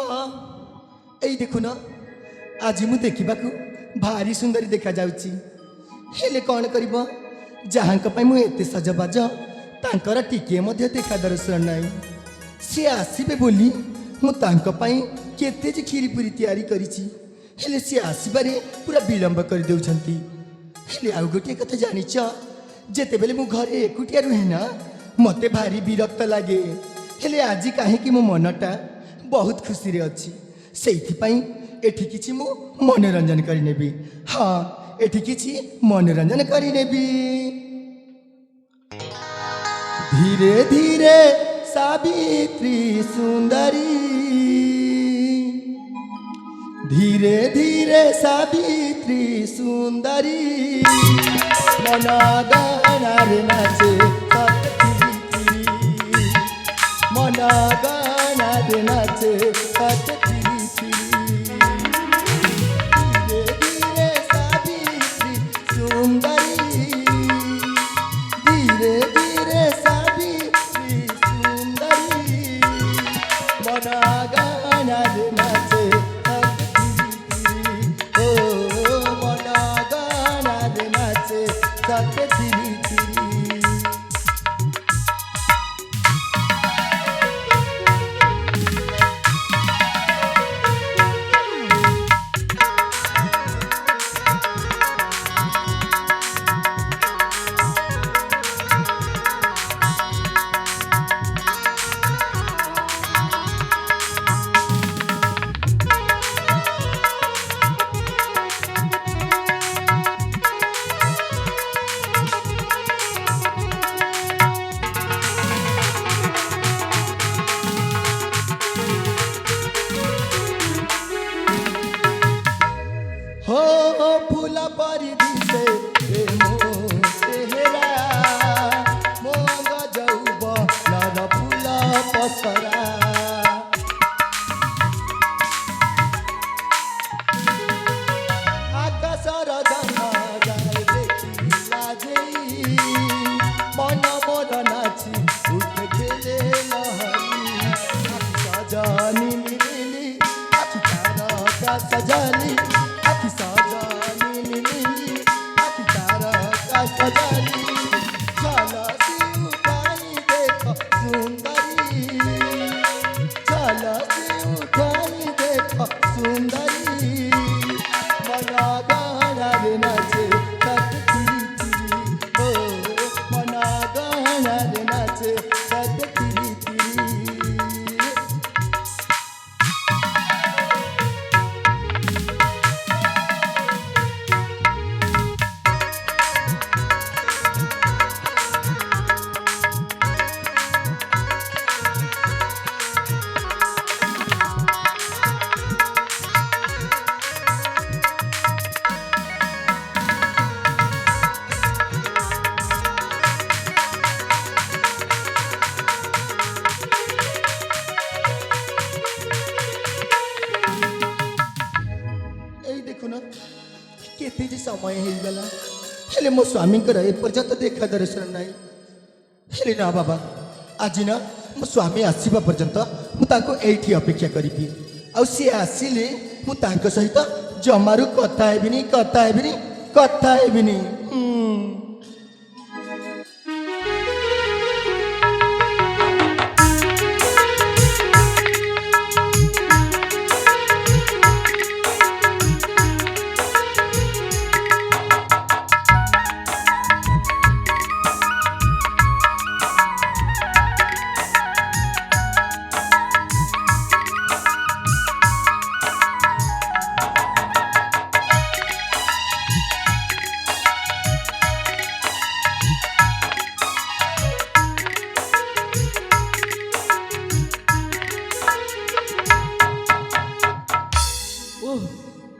हाँ यही देखुन आज मु देखा भारी सुंदरी देखा जाउची हेले कौन करिब जहां मु एते सजबाज तांकर टिके मध्य देखा दर्शन नाई सी आसीबे बोली मु तांक पई केते जे खीरी पूरी तैयारी करिची हेले सी आसीबारे पूरा विलंब कर देउछंती हेले आउ गोटे कथा जानिच जेते बेले मु घरे एकुटिया रुहे ना मते भारी विरक्त लागे हेले आज काहे मो मनटा बहुत खुशी रे अछि सेइथि पई एठी किछि मु मनोरंजन करि नेबी हाँ एठी किछि मनोरंजन करि नेबी धीरे धीरे सावित्री सुंदरी धीरे धीरे सावित्री सुंदरी मनगणर नाचे मनगणर नाचे धीरे धीरे सावित्री सुंदरी धीरे धीरे सावित्री सुंदरी मनगणर नाचे सजाली आखि सजाली नीली आखि तारा का सजाली चला सी उठाई देखो सुंदरी चला सी उठाई देखो सुंदरी मना गाना रे नाचे ओ मना गाना रे नाचे केते समय होगला हेले मो स्वामी एपर्यंत देखा दर्शन नाई हेले ना बाबा आज ना मो स्वामी आसवा पर्यंत मुझे अपेक्षा करी आ सी आसिले मुझे सहित जमारू कथा हेबिनी कथा हेबिनी कथा हेबिनी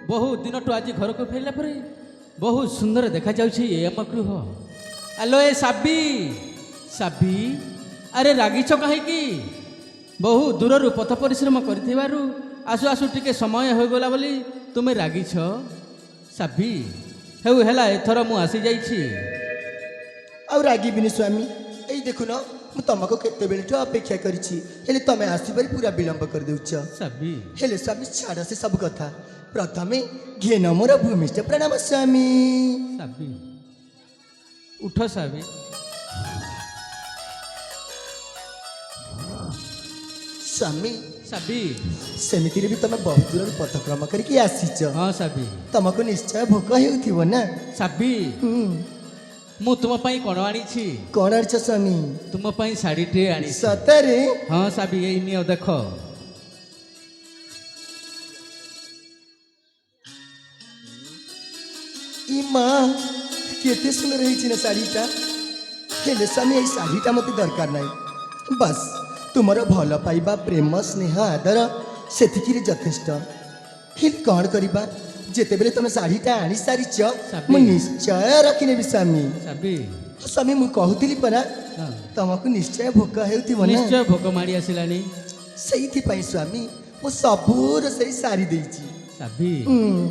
बहुत दिन तो आज घर को फेरला पर बहुत सुंदर देखा जाउछि ए आम गृह। हेलो ए साबी साबी अरे रागिछ कहीं कि बहु दूर पथ परिश्रम करिथिबारु आसु आसु टिके समय हो गला बोली तुमे रागिछ साबी हेउ हेला एथर मु आसी जाइछि आ रागिबिनी स्वामी एई देखुन ମୁଁ ତମକୁ କେତେବେଳଠୁ ଅପେକ୍ଷା କରିଛି ହେଲେ ତମେ ଆସିବାରେ ପୁରା ବିଳମ୍ବ କରିଦେଉଛ। ସାବି ହେଲେ ସ୍ୱାମୀ ଛାଡ଼ ସେ ସବୁ କଥା, ପ୍ରଥମେ ଘେନ ମୋର ଭୂମିଷ୍ଠ ପ୍ରଣାମ ସ୍ୱାମୀ। ସାବି ଉଠ ସାବି। ସ୍ୱାମୀ ସାବି ସେମିତିରେ ବି ତମେ ବହୁତ ଦୂରରୁ ପଥକ୍ରମ କରିକି ଆସିଛ, ହଁ ସାବି। ତମକୁ ନିଶ୍ଚୟ ଭୋକ ହେଉଥିବ ନା? ସାବି ମୁଁ ତୁମ ପାଇଁ କ'ଣ ଆଣିଛି? କ'ଣ ଆଣିଛ ସ୍ୱାମୀ? ତୁମ ପାଇଁ ଶାଢ଼ୀଟିଏ ଆଣିଛି। ସତରେ? ହଁ ସାବି ଏଇ ନିଅ ଦେଖ। ଇ ମା କେତେ ସୁନ୍ଦର ହେଇଛି ନା ଶାଢ଼ୀଟା। ହେଲେ ସ୍ୱାମୀ ଏଇ ଶାଢ଼ୀଟା ମୋତେ ଦରକାର ନାହିଁ, ବାସ୍ ତୁମର ଭଲ ପାଇବା ପ୍ରେମ ସ୍ନେହ ଆଦର ସେତିକିରେ ଯଥେଷ୍ଟ। ହେଲେ କ'ଣ କରିବା, ଯେତେବେଳେ ତମେ ଶାଢ଼ୀଟା ଆଣି ସାରିଛ ସାବି। ମୁଁ ନିଶ୍ଚୟ ରଖିନେବି ସ୍ୱାମୀ। ସାବି ସ୍ୱାମୀ ମୁଁ କହୁଥିଲି ପରା ହଁ, ତମକୁ ନିଶ୍ଚୟ ଭୋକ ହେଉଥିବ ନା? ନିଶ୍ଚୟ ଭୋକ ମାଡ଼ି ଆସିଲାଣି। ସେଇଥିପାଇଁ ସ୍ୱାମୀ ମୁଁ ସବୁ ରୋଷେଇ ସାରି ଦେଇଛି। ସାବି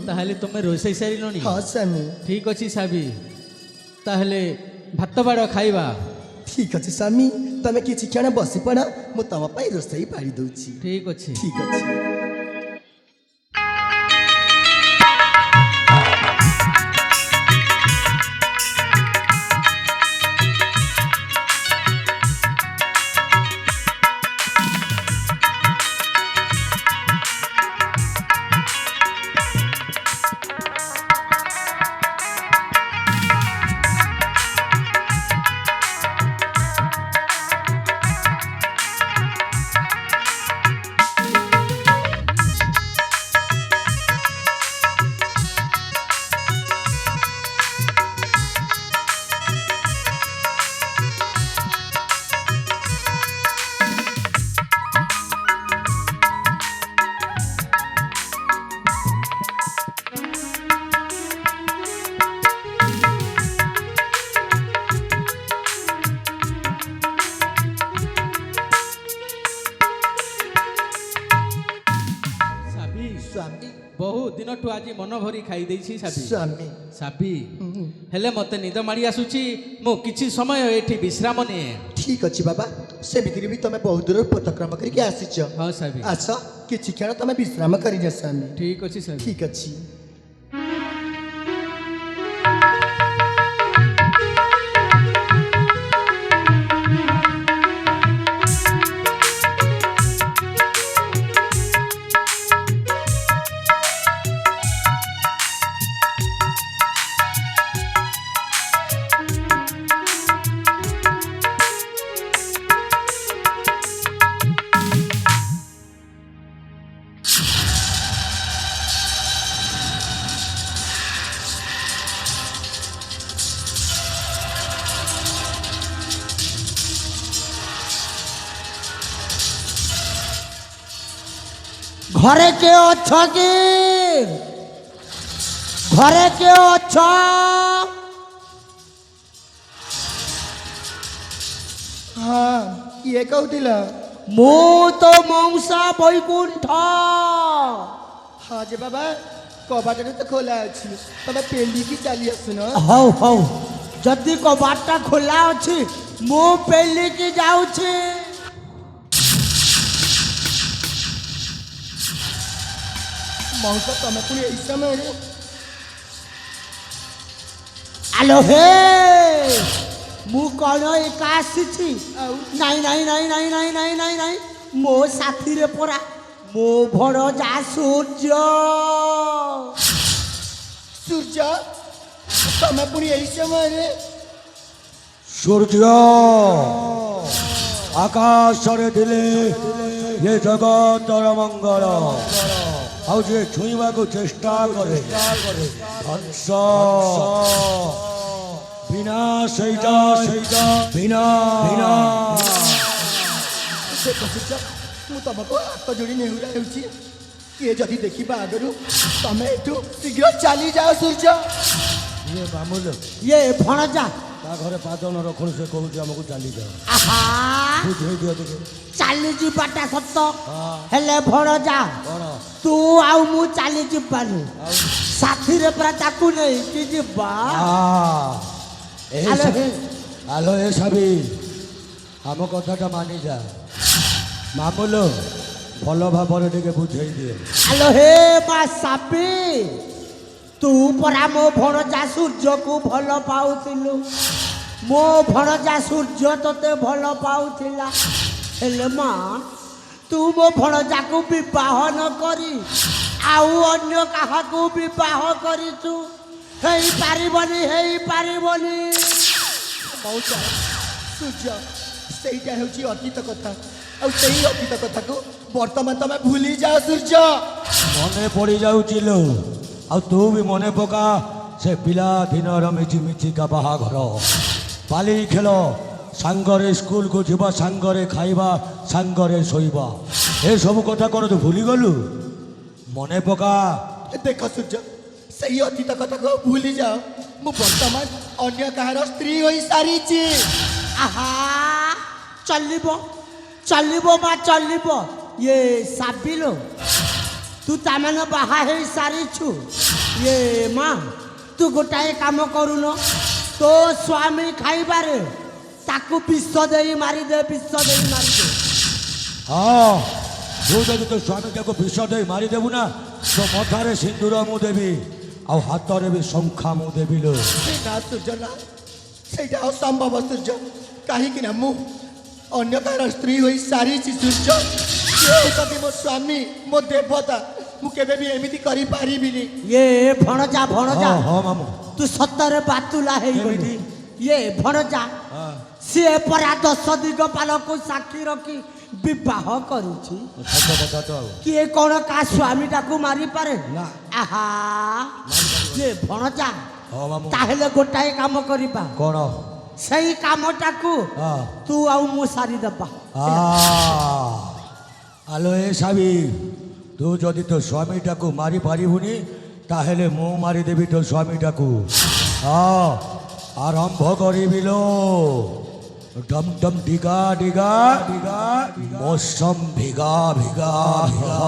ତାହେଲେ ତୁମେ ରୋଷେଇ ସାରିଲଣି? ହଁ ସ୍ୱାମୀ। ଠିକ୍ ଅଛି ସାବି, ତାହେଲେ ଭାତ ବାଡ଼ ଖାଇବା। ଠିକ୍ ଅଛି ସ୍ୱାମୀ, ତମେ କିଛି କ୍ଷଣ ବସି ପଡ଼, ମୁଁ ତମ ପାଇଁ ରୋଷେଇ ପାରି ଦଉଛି। ଠିକ୍ ଅଛି। ଠିକ୍ ଅଛି। ସ୍ୱାମୀ ବହୁତ ଦିନଠୁ ଆଜି ମନ ଭରି ଖାଇ ଦେଇଛି ସାବି। ସ୍ୱାମୀ ସାବି ହେଲେ ମୋତେ ନିଦ ମାଡ଼ି ଆସୁଛି, ମୁଁ କିଛି ସମୟ ଏଠି ବିଶ୍ରାମ ନିଏ। ଠିକ୍ ଅଛି ବାବା, ସେମିତିରେ ବି ତମେ ବହୁତ ଦୂରରୁ ପଥକ୍ରମ କରିକି ଆସିଛ। ହଁ ସାବି ଆସ କିଛି କ୍ଷଣ ତମେ ବିଶ୍ରାମ କରିନିଅ ସ୍ୱାମୀ। ଠିକ୍ ଅଛି ସାବି। ଠିକ୍ ଅଛି। ঘরে কেউ অছ কি? ঘরে কেউ অছ? ହଁ କିଏ କହୁଥିଲ? ମୁଁ ତ ମଉସା ବୈକୁଣ୍ଠ। ହଁ ଯେ ବାବା, କବାଟଟା ତ ଖୋଲା ଅଛି, ତମେ ପେଲିକି ଚାଲି ଆସୁନ। ହଉ ହଉ, ଯଦି କବାଟଟା ଖୋଲା ଅଛି ମୁଁ ପେଲିକି ଯାଉଛି। ମଉସା ତମେ ପୁଣି ଏଇ ସମୟରେ? ଆଲୋ ହେ, ମୁଁ କ'ଣ ଏକା ଆସିଛି? ଆଉ ନାଇଁ ନାଇଁ ନାଇଁ ନାଇଁ ନାଇଁ ନାଇଁ ନାଇଁ ନାଇଁ, ମୋ ସାଥିରେ ପରା ମୋ ଭଣଜା ସୂର୍ଯ୍ୟ। ସୂର୍ଯ୍ୟ, ତମେ ପୁଣି ଏଇ ସମୟରେ? ସୂର୍ଯ୍ୟ ଆକାଶରେ ଥିଲେ ଏ ଜଗତର ମଙ୍ଗଳ, ଆଉ ଯିଏ ଛୁଇଁବାକୁ ଚେଷ୍ଟା କରେ ଧ୍ୱଂସ ବିନାଶ ହେଇଯାଏ, ବିନାଶ। ଦେଖ ସୂର୍ଯ୍ୟ, ମୁଁ ତମକୁ ହାତ ଯୋଡ଼ି ନେହୁରା ହେଉଛି, କିଏ ଯଦି ଦେଖିବା ଆଗରୁ ତମେ ଏଠୁ ଶୀଘ୍ର ଚାଲିଯାଅ ସୂର୍ଯ୍ୟ। ଇଏ ବାମୁଲ, ଇଏ ଭଣଜା। ତା ଘରେ ପାଦ ନ ରଖୁଣୁ ସେ କହୁଛି ଆମକୁ ଚାଲିଯାଅ। ଆହା, ବୁଝେଇ ଦିଅ ଟିକେ। ଚାଲିଯିବାଟା ସତ, ହଁ। ହେଲେ ଭଣଜା କ'ଣ ତୁ ଆଉ ମୁଁ ଚାଲିଯିବାନି, ସାଥିରେ ପୁରା ତାକୁ ନେଇକି ଯିବା। ଆଲୋ ହେ, ଆଲୋ ଏ ସାବି, ଆମ କଥାଟା ମାନିଯା ମାମୁଲ ଭଲ ଭାବରେ ଟିକେ ବୁଝେଇ ଦିଏ। ଆଲୋ ହେ ମା ସାପି, ତୁ ପରା ମୋ ଭଣଜା ସୂର୍ଯ୍ୟକୁ ଭଲ ପାଉଥିଲୁ। ମୋ ଭଣଜା ସୂର୍ଯ୍ୟ ତତେ ଭଲ ପାଉଥିଲା। ହେଲେ ମା, ତୁ ମୋ ଭଣଜାକୁ ବିବାହ ନ କରି ଆଉ ଅନ୍ୟ କାହାକୁ ବିବାହ କରିଛୁ। ହେଇପାରିବନି, ହେଇପାରିବନି। ମଉସା ସୂର୍ଯ୍ୟ, ସେଇଟା ହେଉଛି ଅତୀତ କଥା। ଆଉ ସେଇ ଅତୀତ କଥାକୁ ବର୍ତ୍ତମାନ ତମେ ଭୁଲି ଯାଅ ସୂର୍ଯ୍ୟ। ମନେ ପଡ଼ିଯାଉଛି ଲୋ। ଆଉ ତୁ ବି ମନେ ପକା ସେ ପିଲା ଦିନର ମିଛିମିଛିକା ବାହାଘର, ପାଲି ଖେଳ, ସାଙ୍ଗରେ ସ୍କୁଲକୁ ଯିବା, ସାଙ୍ଗରେ ଖାଇବା, ସାଙ୍ଗରେ ଶୋଇବା, ଏସବୁ କଥା କ'ଣ ତୁ ଭୁଲିଗଲୁ? ମନେ ପକା। ଦେଖ ସୂର୍ଯ୍ୟ, ସେଇ ଅତୀତ କଥାକୁ ଭୁଲି ଯାଅ। ମୁଁ ବର୍ତ୍ତମାନ ଅନ୍ୟ କାହାର ସ୍ତ୍ରୀ ହୋଇସାରିଛି। ଆହା, ଚାଲିବ ଚାଲିବ ମା ଚାଲିବ। ଇଏ ସାବିଲୋ, ତୁ ତାମାନେ ବାହା ହେଇ ସାରିଛୁ। ଇଏ ମା, ତୁ ଗୋଟାଏ କାମ କରୁନ, ତୋ ସ୍ୱାମୀ ଖାଇବାରେ ତାକୁ ବିଷ ଦେଇ ମାରିଦେ, ବିଷ ଦେଇ ମାରିଦେ। ହଁ, ତୁ ଯଦି ତୋ ସ୍ୱାମୀଟାକୁ ବିଷ ଦେଇ ମାରିଦେବୁ ନା, ତୋ ମଥାରେ ସିନ୍ଦୁର ମୁଁ ଦେବି, ଆଉ ହାତରେ ବି ଶଙ୍ଖା ମୁଁ ଦେବି ଲୋ। ନା ସୂର୍ଯ୍ୟ ନା, ସେଇଟା ଅସମ୍ଭବ ସୂର୍ଯ୍ୟ। କାହିଁକି ନା ମୁଁ ଅନ୍ୟ କାହାର ସ୍ତ୍ରୀ ହୋଇସାରିଛି ସୂର୍ଯ୍ୟ। ସେ ହେଉଛନ୍ତି ମୋ ସ୍ୱାମୀ, ମୋ ଦେବତା। ମୁଁ କେବେ ବି ଏମିତି କରିପାରିବିନି। ଇଏ ଭଣଜା, ଭଣଜା, ହଁ ହଁ ମାମୁଁ। ତୁ ସତରେ ବାତୁଲା ହେଇଗଲୁ। କେମିତି? ଇଏ ଭଣଜା, ହଁ, ସିଏ ପରା 10 ଦିଗପାଲକୁ ସାକ୍ଷୀ ରଖି ବିବାହ କରିଛି। ସତ କଥା ତ ଆଉ। କିଏ କ'ଣ କାହା ସ୍ୱାମୀଟାକୁ ମାରିପାରେ? ନା। ଆହା, ଇଏ ଭଣଜା, ହଁ ମାମୁଁ। ତାହେଲେ ଗୋଟାଏ କାମ କରିବା। କ'ଣ? ସେଇ କାମଟାକୁ ହଁ। ତୁ ଆଉ ମୁଁ ସାରିଦେବା। ଆଲୋ ଏ ସାବି, ତୁ ଯଦି ତୋ ସ୍ୱାମୀଟାକୁ ମାରିପାରିବୁନି, ତାହେଲେ ମୁଁ ମାରିଦେବି ତୋ ସ୍ୱାମୀଟାକୁ। ହଁ, ଆରମ୍ଭ କରିବି ଲୋ। ଡମ୍ ଡମ୍ ଡିଗା ଡିଗା ଡିଗା, ମୌସମ ଭିଗା ଭିଗା ଭିଗା।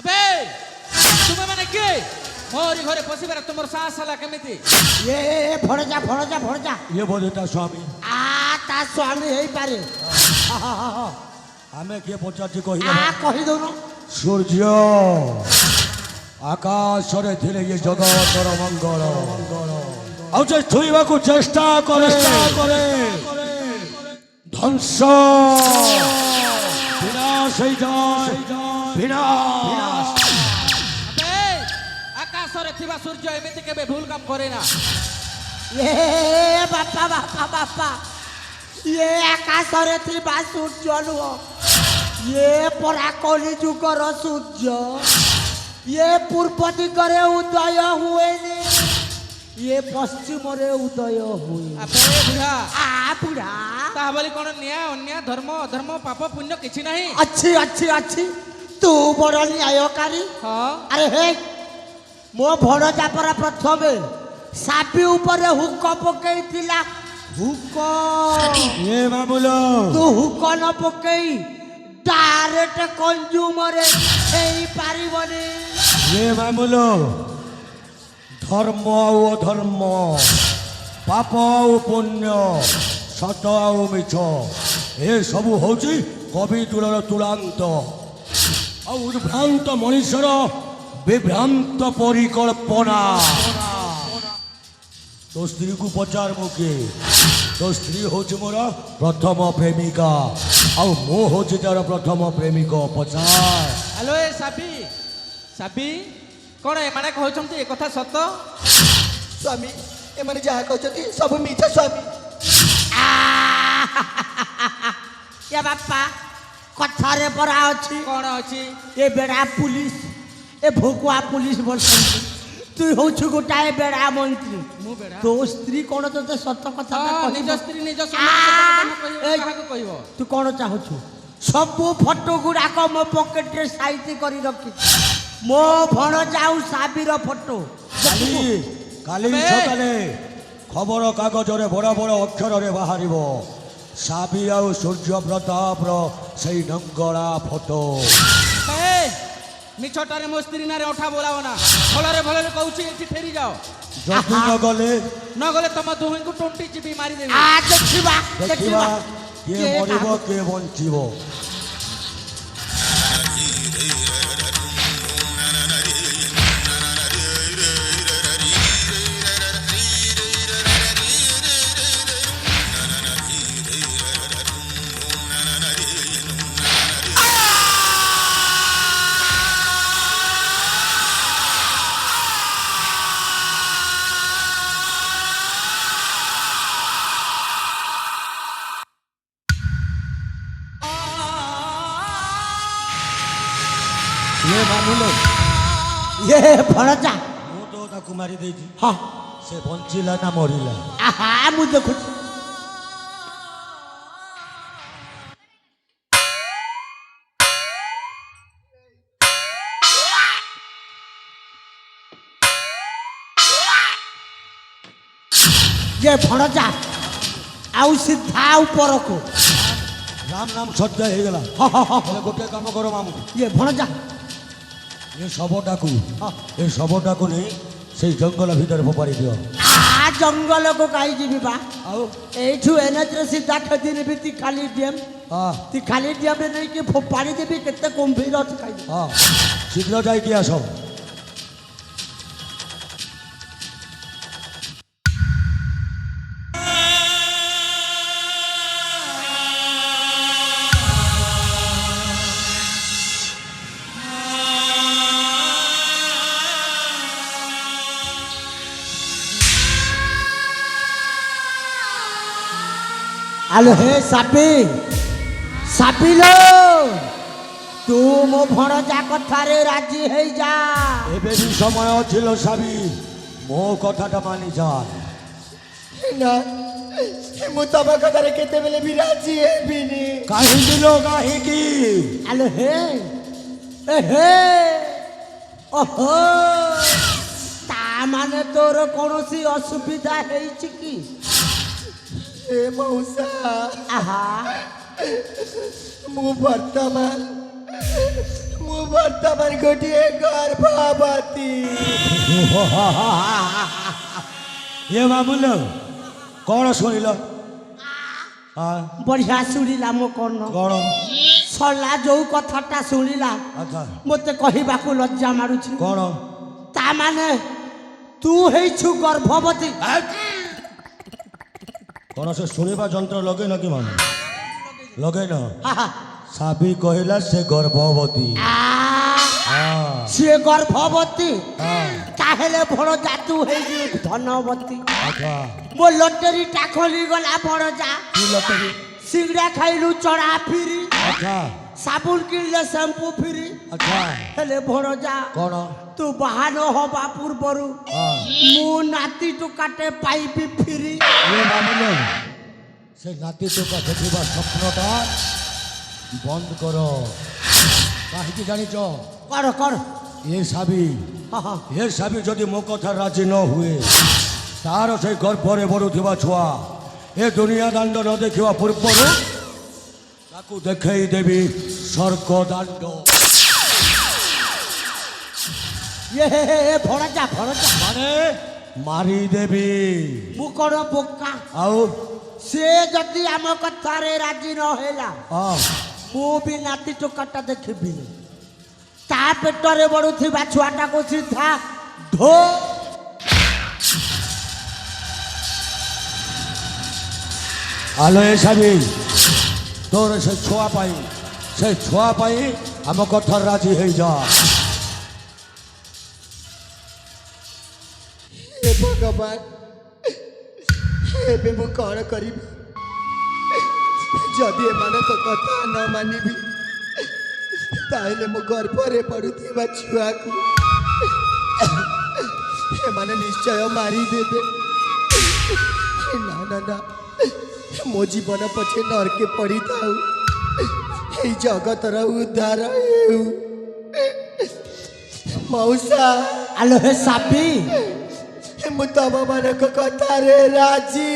আবে তুমি মানে কি মোরি ঘরে পশিবার তোমার সাহস হলা কেমিতি? ଏ ଭଣଜା, ଭଣଜା, ଭଣଜା, ଇଏ ବୋଧେ ତା ସ୍ୱାମୀ। ତା ସ୍ୱାମୀ ହେଇପାରେ। ଆମେ କିଏ ପଚାରୁଛି କହିବ? କହିଦଉନ। ସୂର୍ଯ୍ୟ ଆକାଶରେ ଥିଲେ ଇଏ ଜଗତର ମଙ୍ଗଳ। ଆଉ ଯେ ଛୁଇଁବାକୁ ଚେଷ୍ଟା କରେ ଧ୍ୱଂସ ବିନାଶ ହେଇଯାଏ, ବିନାଶ। আবে আকাশরে থিবা সূর্য এমিতি কেবে ভুল কাম করে না। ଏ ବାପା, ବାପା, ବାପା, ଇଏ ଆକାଶରେ ଥିବା ସୂର୍ଯ୍ୟ ନୁହଁ। ଇଏ ପରା କଳି ଯୁଗର ସୂର୍ଯ୍ୟ। ଇଏ ପୂର୍ବ ଦିଗରେ ଉଦୟ ହୁଏନି, ଇଏ ପଶ୍ଚିମରେ ଉଦୟ ହୁଏ। আবে বুড়া, ବୁଢା, তাহা বলি কোন ন্যায় অন্যায় ধর্ম অধর্ম পাপ পুণ্য কিছু নাই? ଅଛି ଅଛି ଅଛି। ତୁ ବଡ଼ ନ୍ୟାୟକାରୀ। হ্যাঁ, ଆରେ ହେ, ମୋ ଭଣଜା ପରା ପ୍ରଥମେ ସାପି ଉପରେ ହୁକ ପକେଇଥିଲା। ହୁକ, ଏ ମାମୁଲ, ତୁ ହୁକ ନ ପକେଇ ଡାଇରେକ୍ଟ କଞ୍ଜୁମରେ ହେଇପାରିବନି। ଏ ମାମୁଲ, ଧର୍ମ ଆଉ ଅଧର୍ମ, ପାପ ଆଉ ପୁଣ୍ୟ, ସତ ଆଉ ମିଛ, ଏସବୁ ହେଉଛି କବି ତୁଳର ତୁଳାନ୍ତ। ଆଉ ଭ୍ରାନ୍ତ ମଣିଷର ବିଭ୍ରାନ୍ତ ପରିକଳ୍ପନା। ତୋ ସ୍ତ୍ରୀକୁ ପଚାର ମୁଁ କିଏ? ତୋ ସ୍ତ୍ରୀ ହେଉଛି ମୋର ପ୍ରଥମ ପ୍ରେମିକା, ଆଉ ମୁଁ ହେଉଛି ତାର ପ୍ରଥମ ପ୍ରେମିକ। ପଚାର। হ্যালো এ সাবি, সাবি কোন এমানে কହୁଛନ୍ତି এ কথা সত? ସ୍ୱାମୀ, ଏମାନେ ଯାହା କହୁଛନ୍ତି ସବୁ ମିଛ ସ୍ୱାମୀ। ଏ ବାପା, କଥାରେ ପରା ଅଛି, কোন ଅଛି? ଏ ବେଡ଼ା ପୁଲିସ, ଏ ଭୋକୁଆ ପୁଲିସ ବୋଲଛନ୍ତି। তুই হচ্ছু গোটাଏ বেড়া মন্ত্রী ମୁଁ ବେଡ଼ା তো স্ত্রী কোন তোতে সত্য কথা ନିଜ ସ୍ତ୍ରୀ ନିଜ କାହାକୁ କହିବ ତୁ କଣ ଚାହୁଁଛୁ ସବୁ ଫଟୋ ଗୁଡାକ ମୋ ପକେଟରେ ସାଇତି କରି ରଖିଛି ମୋ ଭଣଜା ଆଉ ସାବିର ଫଟୋ କାଲି କାଲି ସକାଳେ ଖବର କାଗଜରେ ବଡ଼ ବଡ଼ ଅକ୍ଷରରେ ବାହାରିବ ସାବି ଆଉ ସୂର୍ଯ୍ୟ ପ୍ରତାପର ସେଇ ନଙ୍ଗଳା ଫଟୋ। ମିଛଟାରେ ମୋ ସ୍ତ୍ରୀ ନାଁରେ ଅଠା ବୋଲାବ ନା ଭଲରେ ଭଲରେ କହୁଛି ଏଠି ଫେରି ଯାଅ ଯଦି ନ ଗଲେ ତମ ଦୁହିଁଙ୍କୁ ଟୁଣ୍ଟି ଚିପି ମାରିଦେବି ଦେଖିବା ଦେଖିବା କିଏ ମରିବ କିଏ ବଞ୍ଚିବ। ଇଏ ମାମୁନ ଇଏ ଭଣଜା ମୁଁ ତ ତାକୁ ମାରି ଦେଇଛି ହଁ ସେ ବଞ୍ଚିଲା ନା ମରିଲା? ଆହା ମୁଁ ଦେଖୁଛି ଇଏ ଭଣଜା ଆଉ ସିଧା ଉପରକୁ ରାମ ନାମ ସତ୍ୟ ହେଇଗଲା। ହେଲେ ଗୋଟେ କାମ କର ମାମୁ ଇଏ ଭଣଜା ଏ ଶବଟାକୁ ନେଇ ସେଇ ଜଙ୍ଗଲ ଭିତରେ ଫୋପାଡ଼ି ଦିଅ। ଜଙ୍ଗଲକୁ କାହିଁ ଯିବି ବା ଆଉ এইঠু এনএচরে সিধা খেদি নিবি তুই খালি ড্যাম ହଁ তুই খালি ড্যামে নেইকি ফোপাড়ি দেবি কেতে গম্ভীর আছে খাই ହଁ ଶୀଘ୍ର ଯାଇକି ଆସ। আলো হে সাপি সাপিলো তু মো ভণজা কথারে রাজি হই যা ଏବେ ବି ସମୟ ছিল ସାବି ମୋ କଥାଟା ମାନି ଯା। ନା ମୁଁ ତମ କଥାରେ କେତେବେଳେ ବି ରାଜି ହେବିନି। କାହିଁକି ଲୋ କାହିଁକି? আলো হে এ হে ওহো তা মানে তোর কোনসি অসুবিধা হইছে কি ଏ ମଉସା আহা ମୁଁ ବର୍ତ୍ତମାନ ଗୋଟିଏ ଗର୍ଭବତୀ। ଏ ମାମୁଲ କ'ଣ ଶୁଣିଲ? বঢ়িয়া শুনিলা মো কর্ণ କ'ଣ? সরলা ଯୋଉ কথাটা শুনিলা ଆଚ୍ଛା মতে কহিବାକୁ লজ্জা মারুছি କ'ଣ? তা মানে তু ହେଇଛୁ গর্ভবতী କ'ଣ ସେ ଶୁଣିବା ଯନ୍ତ୍ର ଲଗେଇନ କି ମାମୁ? ଲଗେଇନ? আহা, ସାବି କହିଲା ସେ ଗର୍ଭବତୀ। আ, ହଁ ସିଏ ଗର୍ଭବତୀ ହଁ তাহলে ভণজা তু ହେଇଛୁ ধনবতী ଆଚ୍ଛା ମୋ ଲଟେରୀଟା ଖୋଲିଗଲା ଭଣଜା କି ଲଟେରୀ? ସିଙ୍ଗଡ଼ା ଖାଇଲୁ ଚଢା ଫିରି ଆଚ୍ଛା ସାବୁନ କିଣିଲେ শ্যাম্পু ফিরি ଆଚ୍ଛା ହେଲେ ଭଣଜା କ'ଣ? ତୁ ବାହା ନ ହବା ପୂର୍ବରୁ ହଁ ମୁଁ ନାତି ଟୁକାଟେ ପାଇବି ଫିରି ଇଏ ମାମୁଲ ସେ ନାତି ଟୋକା ଦେଖିବା ସ୍ୱପ୍ନଟା ବନ୍ଦ କର। କାହିଁକି ଜାଣିଛ? କର କର ଏ ସାବି ହଁ ହଁ ଏ ସାବି ଯଦି ମୋ କଥା ରାଜି ନ ହୁଏ ତାର ସେ ଗର୍ଭରେ ବଢୁଥିବା ଛୁଆ ଏ ଦୁନିଆ ଦାଣ୍ଡ ନ ଦେଖିବା ପୂର୍ବରୁ ତାକୁ ଦେଖେଇ ଦେବି ସ୍ୱର୍ଗ ଦାଣ୍ଡ। ଏ ଭଣଜା ଭଣଜା ମାନେ ମାରିଦେବି। ମୁଁ କଣ ବୋକା ଆଉ ସେ ଯଦି ଆମ କଥାରେ ରାଜି ନ ହେଲା ହଁ ମୁଁ ବି ନାତି ଟୋକାଟା ଦେଖିବି ତା ପେଟରେ ବଢୁଥିବା ଛୁଆଟାକୁ ସିଧା ଢୋ ଆଲୋ ଏ ସାବି ତୋର ସେ ଛୁଆ ପାଇଁ ଆମ କଥା ରାଜି ହେଇଯା। ହେ ଭଗବାନ ଏବେ ମୁଁ କ'ଣ କରିବି? ଯଦି ଏମାନଙ୍କ କଥା ନ ମାନିବି ତାହେଲେ ମୋ ଗର୍ଭରେ ପଡ଼ୁଥିବା ଛୁଆକୁ ସେମାନେ ନିଶ୍ଚୟ ମାରିଦେବେ। ନା ନା ନା, ମୋ ଜୀବନ ପଛେ ନରକେ ପଡ଼ିଥାଉ, এই ଜଗତର ଉଦ୍ଧାର ହେଉ। ମଉସା, ଆଲୋ ହେ ସାବି, ମୁଁ ତମମାନଙ୍କ କଥାରେ ରାଜି।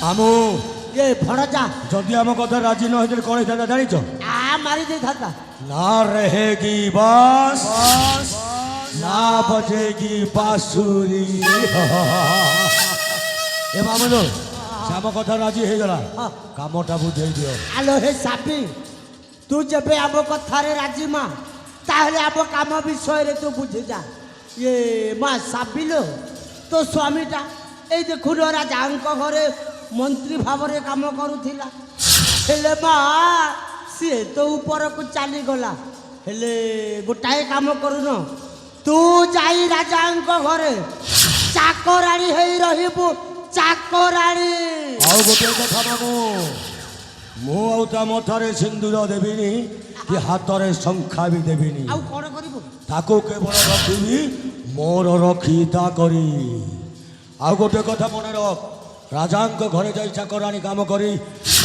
ଆମୁ ଏ ଭଣଜା ଯଦି ଆମ କଥା ରାଜି ନ ହେଇଥିଲେ କ'ଣ ହେଇଥାନ୍ତା ଜାଣିଛ? ମାରି ଦେଇଥାନ୍ତା। ନା रहेगी बांस ना बजेगी बांसुरी। ଏ ମାମୁନ ସେ ଆମ କଥା ରାଜି ହେଇଗଲା, କାମଟା ବୁଝେଇ ଦିଅ। ଆଲୋ ହେ ସାବି, ତୁ ଯେବେ ଆମ କଥାରେ ରାଜି ମା, ତାହେଲେ ଆମ କାମ ବିଷୟରେ ତୁ ବୁଝିଯା। ଇଏ ମା ସାବିଲୋ, ତୋ ସ୍ୱାମୀଟା ଏଇ ଦେଖୁନ ରାଜାଙ୍କ ଘରେ ମନ୍ତ୍ରୀ ଭାବରେ କାମ କରୁଥିଲା, ହେଲେ ମା ସିଏ ତ ଉପରକୁ ଚାଲିଗଲା। ହେଲେ ଗୋଟାଏ କାମ କରୁନ, ତୁ ଯାଇ ରାଜାଙ୍କ ଘରେ ଚାକରାଣୀ ହେଇ ରହିବୁ। ଚାକରାଣୀ। ଆଉ ଗୋଟେ କଥା ମାମୁ, ମୁଁ ଆଉ ତା ମଥାରେ ସିନ୍ଦୁର ଦେବିନି କି ହାତରେ ଶଙ୍ଖା ବି ଦେବିନି। ଆଉ କ'ଣ କରିବୁ? ତାକୁ କେବଳ ରଖିବି ମୋର ରକ୍ଷିତା କରି। ଆଉ ଗୋଟେ କଥା ମନେ ରଖ, ରାଜାଙ୍କ ଘରେ ଯାଇ ଚାକରାଣୀ କାମ କରି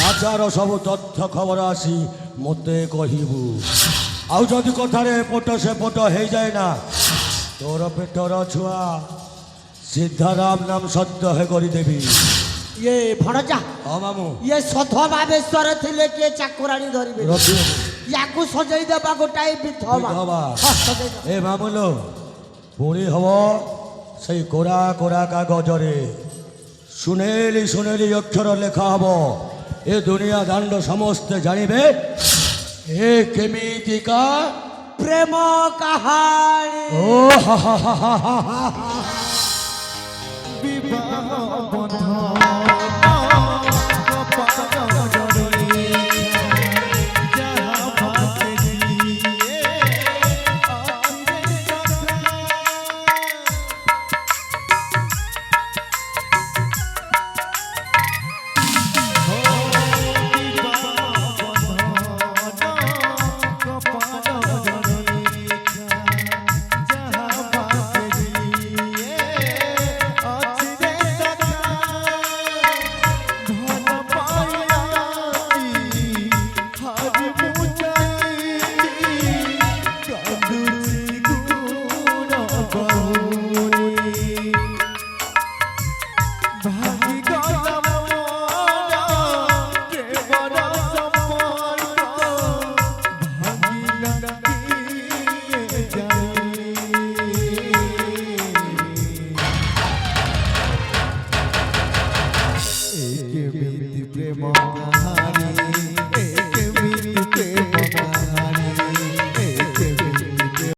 ରାଜାର ସବୁ ତଥ୍ୟ ଖବର ଆସି ମୋତେ କହିବୁ। ଆଉ ଯଦି କଥାରେ ଏପଟ ସେପଟ ହେଇଯାଏ ନା, ତୋର ପେଟର ଛୁଆ ସିଦ୍ଧାରାମ ନାମ ସତ୍ୟ ହେ କରିଦେବି। ଇଏ ଭଣଜା, ହଁ ମାମୁଁ, ଇଏ ସଧବା ବେଶରେ ଥିଲେ କିଏ ଚାକରାଣୀ ଧରିବେ? ରଖିବୁ ୟାକୁ ସଜେଇ ଦେବା ଗୋଟାଏ ବିଧବା। ବିଧବା। ହଁ, ସଜେଇ ଦେବା। ଏ ମାମୁଲୋ, ପୁଣି ହବ ସେଇ କୋରା କୋରା କାଗଜରେ ସୁନେଲି ସୁନେଲି ଅକ୍ଷର ଲେଖା ହବ। ଏ ଦୁନିଆ ଦାଣ୍ଡ ସମସ୍ତେ ଜାଣିବେ ଏ କେମିତିକା ପ୍ରେମ କାହାଣୀ। ଓ ହା ହା ହା ହା ହା ହା। প্রেম